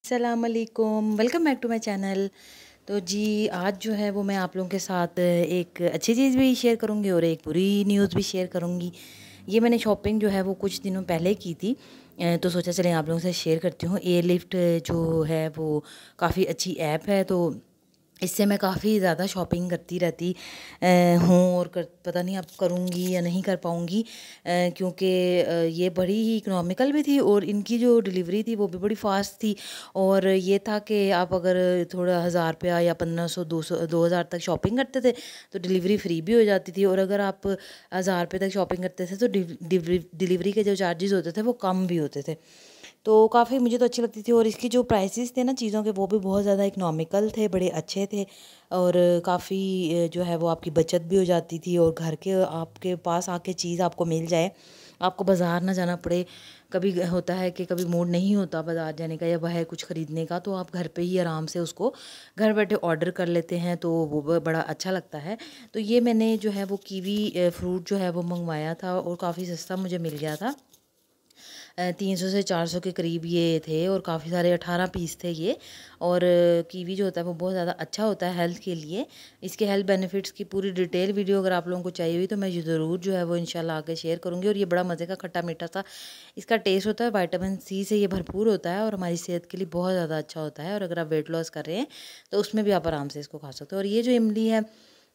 अस्सलामुअलैकुम, welcome back to my channel. तो जी आज जो है वो मैं आप लोगों के साथ एक अच्छी चीज़ भी शेयर करूँगी और एक बुरी न्यूज़ भी शेयर करूँगी। ये मैंने शॉपिंग जो है वो कुछ दिनों पहले की थी। तो सोचा चलें आप लोगों से शेयर करती हूँ। एयरलिफ्ट जो है वो काफ़ी अच्छी ऐप है, तो इससे मैं काफ़ी ज़्यादा शॉपिंग करती रहती हूँ और पता नहीं अब करूँगी या नहीं कर पाऊँगी, क्योंकि ये बड़ी ही इकोनॉमिकल भी थी और इनकी जो डिलीवरी थी वो भी बड़ी फ़ास्ट थी। और ये था कि आप अगर थोड़ा 1000 रुपया या 1500 200 2000 तक शॉपिंग करते थे तो डिलीवरी फ्री भी हो जाती थी, और अगर आप 1000 रुपये तक शॉपिंग करते थे तो डिलीवरी के जो चार्जेस होते थे वो कम भी होते थे। तो काफ़ी मुझे तो अच्छी लगती थी, और इसकी जो प्राइसेस थे ना चीज़ों के, वो भी बहुत ज़्यादा इकोनॉमिकल थे, बड़े अच्छे थे। और काफ़ी जो है वो आपकी बचत भी हो जाती थी, और घर के आपके पास आके चीज़ आपको मिल जाए, आपको बाज़ार ना जाना पड़े। कभी होता है कि कभी मूड नहीं होता बाज़ार जाने का या बाहर कुछ ख़रीदने का, तो आप घर पे ही आराम से उसको घर बैठे ऑर्डर कर लेते हैं, तो वो बड़ा अच्छा लगता है। तो ये मैंने जो है वो कीवी फ्रूट जो है वो मंगवाया था, और काफ़ी सस्ता मुझे मिल गया था। 300 से 400 के करीब ये थे, और काफ़ी सारे 18 पीस थे ये। और कीवी जो होता है वो बहुत ज़्यादा अच्छा होता है हेल्थ के लिए। इसके हेल्थ बेनिफिट्स की पूरी डिटेल वीडियो अगर आप लोगों को चाहिए हुई तो मैं ज़रूर जो है वो इंशाल्लाह आगे शेयर करूँगी। और ये बड़ा मज़े का खट्टा मीठा सा इसका टेस्ट होता है, विटामिन सी से ये भरपूर होता है और हमारी सेहत के लिए बहुत ज़्यादा अच्छा होता है। और अगर आप वेट लॉस कर रहे हैं तो उसमें भी आप आराम से इसको खा सकते हो। और ये जो इमली है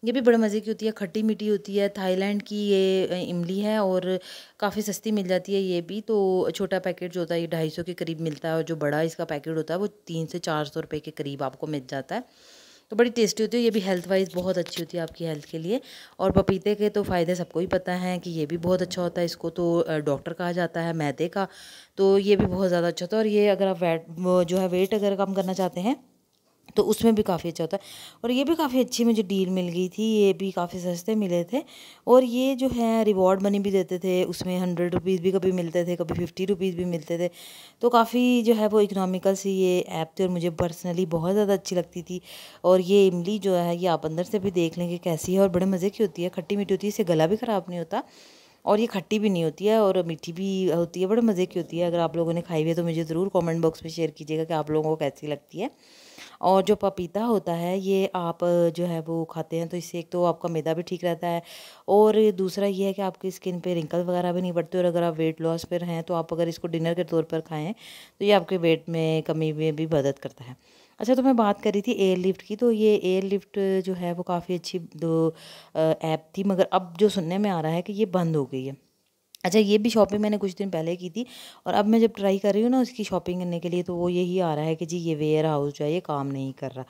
ये भी बड़े मज़े की होती है, खट्टी मीठी होती है। थाईलैंड की ये इमली है, और काफ़ी सस्ती मिल जाती है ये भी। तो छोटा पैकेट जो होता है ये 250 के करीब मिलता है, और जो बड़ा इसका पैकेट होता है वो 300 से 400 रुपये के करीब आपको मिल जाता है। तो बड़ी टेस्टी होती है, ये भी हेल्थ वाइज़ बहुत अच्छी होती है आपकी हेल्थ के लिए। और पपीते के तो फ़ायदे सबको ही पता है कि ये भी बहुत अच्छा होता है। इसको तो डॉक्टर कहा जाता है मैदे का, तो ये भी बहुत ज़्यादा अच्छा होता है। और ये अगर आप जो है वेट अगर कम करना चाहते हैं तो उसमें भी काफ़ी अच्छा होता है। और ये भी काफ़ी अच्छी मुझे डील मिल गई थी, ये भी काफ़ी सस्ते मिले थे। और ये जो है रिवॉर्ड मनी भी देते थे, उसमें 100 रुपीज़ भी कभी मिलते थे, कभी 50 रुपीज़ भी मिलते थे। तो काफ़ी जो है वो इकोनॉमिकल सी ये ऐप थी, और मुझे पर्सनली बहुत ज़्यादा अच्छी लगती थी। और ये इमली जो है ये आप अंदर से भी देख लेंगे कैसी है, और बड़े मज़े की होती है, खट्टी मीठी होती है, इससे गला भी ख़राब नहीं होता। और ये खट्टी भी नहीं होती है और मीठी भी होती है, बड़े मज़े की होती है। अगर आप लोगों ने खाई हुई है तो मुझे ज़रूर कमेंट बॉक्स में शेयर कीजिएगा कि आप लोगों को कैसी लगती है। और जो पपीता होता है ये आप जो है वो खाते हैं तो इससे एक तो आपका मैदा भी ठीक रहता है, और दूसरा ये है कि आपकी स्किन पे रिंकल वगैरह भी नहीं पड़ते। और अगर आप वेट लॉस पर हैं तो आप अगर इसको डिनर के तौर पर खाएं तो ये आपके वेट में कमी में भी मदद करता है। अच्छा, तो मैं बात कर रही थी एयरलिफ्ट की, तो ये एयरलिफ्ट जो है वो काफ़ी अच्छी दो ऐप थी, मगर अब जो सुनने में आ रहा है कि ये बंद हो गई है। अच्छा, ये भी शॉपिंग मैंने कुछ दिन पहले की थी, और अब मैं जब ट्राई कर रही हूँ ना उसकी शॉपिंग करने के लिए, तो वो यही आ रहा है कि जी ये वेयर हाउस जो है ये काम नहीं कर रहा।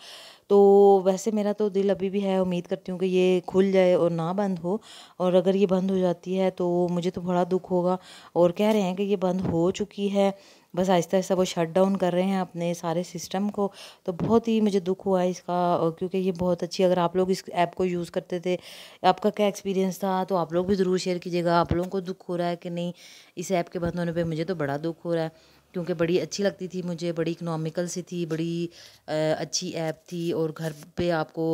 तो वैसे मेरा तो दिल अभी भी है, उम्मीद करती हूँ कि ये खुल जाए और ना बंद हो। और अगर ये बंद हो जाती है तो मुझे तो बड़ा दुख होगा। और कह रहे हैं कि ये बंद हो चुकी है, बस आहिस्ता आहिस्ता वो शट डाउन कर रहे हैं अपने सारे सिस्टम को। तो बहुत ही मुझे दुख हुआ है इसका, क्योंकि ये बहुत अच्छी, अगर आप लोग इस ऐप को यूज़ करते थे, आपका क्या एक्सपीरियंस था तो आप लोग भी ज़रूर शेयर कीजिएगा। आप लोगों को दुख हो रहा है कि नहीं इस ऐप के बंद होने पे? मुझे तो बड़ा दुख हो रहा है, क्योंकि बड़ी अच्छी लगती थी मुझे, बड़ी इकोनॉमिकल सी थी, बड़ी अच्छी ऐप थी, और घर पे आपको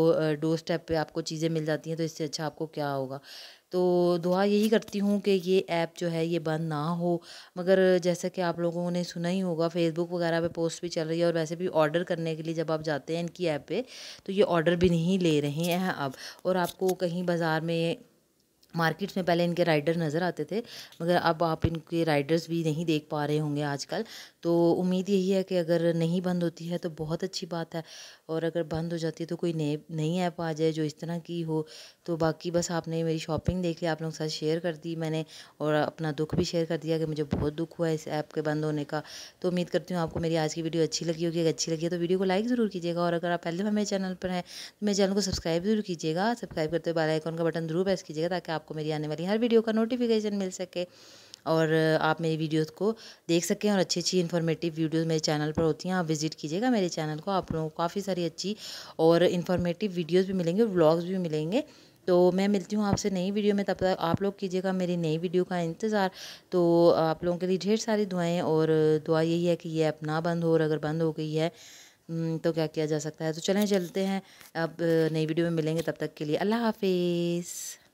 डोर स्टेप पे आपको चीज़ें मिल जाती हैं, तो इससे अच्छा आपको क्या होगा। तो दुआ यही करती हूँ कि ये ऐप जो है ये बंद ना हो। मगर जैसा कि आप लोगों ने सुना ही होगा, फेसबुक वगैरह पे पोस्ट भी चल रही है, और वैसे भी ऑर्डर करने के लिए जब आप जाते हैं इनकी ऐप पे तो ये ऑर्डर भी नहीं ले रहे हैं अब। और आपको कहीं बाज़ार में मार्केट्स में पहले इनके राइडर नज़र आते थे, मगर अब आप इनके राइडर्स भी नहीं देख पा रहे होंगे आजकल। तो उम्मीद यही है कि अगर नहीं बंद होती है तो बहुत अच्छी बात है, और अगर बंद हो जाती है तो कोई नई नई ऐप आ जाए जो इस तरह की हो। तो बाकी बस आपने मेरी शॉपिंग देख लिया, आप लोगों के साथ शेयर कर दी मैंने, और अपना दुख भी शेयर कर दिया कि मुझे बहुत दुख हुआ है इस ऐप के बंद होने का। तो उम्मीद करती हूँ आपको मेरी आज की वीडियो अच्छी लगी होगी। अगर अच्छी लगी है तो वीडियो को लाइक ज़रूर कीजिएगा, और अगर आप पहले मेरे चैनल पर हैं तो मेरे चैनल को सब्सक्राइब ज़रूर कीजिएगा। सब्सक्राइब करते हुए बेल आइकन का बटन ज़रूर प्रेस कीजिएगा, ताकि आपको मेरी आने वाली हर वीडियो का नोटिफिकेशन मिल सके, और आप मेरी वीडियोस को देख सकें। और अच्छी अच्छी इन्फॉर्मेटिव वीडियोस मेरे चैनल पर होती हैं, आप विजिट कीजिएगा मेरे चैनल को, आप लोगों को काफ़ी सारी अच्छी और इन्फॉर्मेटिव वीडियोस भी मिलेंगे, व्लॉग्स भी मिलेंगे। तो मैं मिलती हूँ आपसे नई वीडियो में, तब तक आप लोग कीजिएगा मेरी नई वीडियो का इंतज़ार। तो आप लोगों के लिए ढेर सारी दुआएं, और दुआ यही है कि ये ऐप ना बंद हो, और अगर बंद हो गई है तो क्या किया जा सकता है। तो चलें चलते हैं, अब नई वीडियो में मिलेंगे, तब तक के लिए अल्लाह हाफिज़।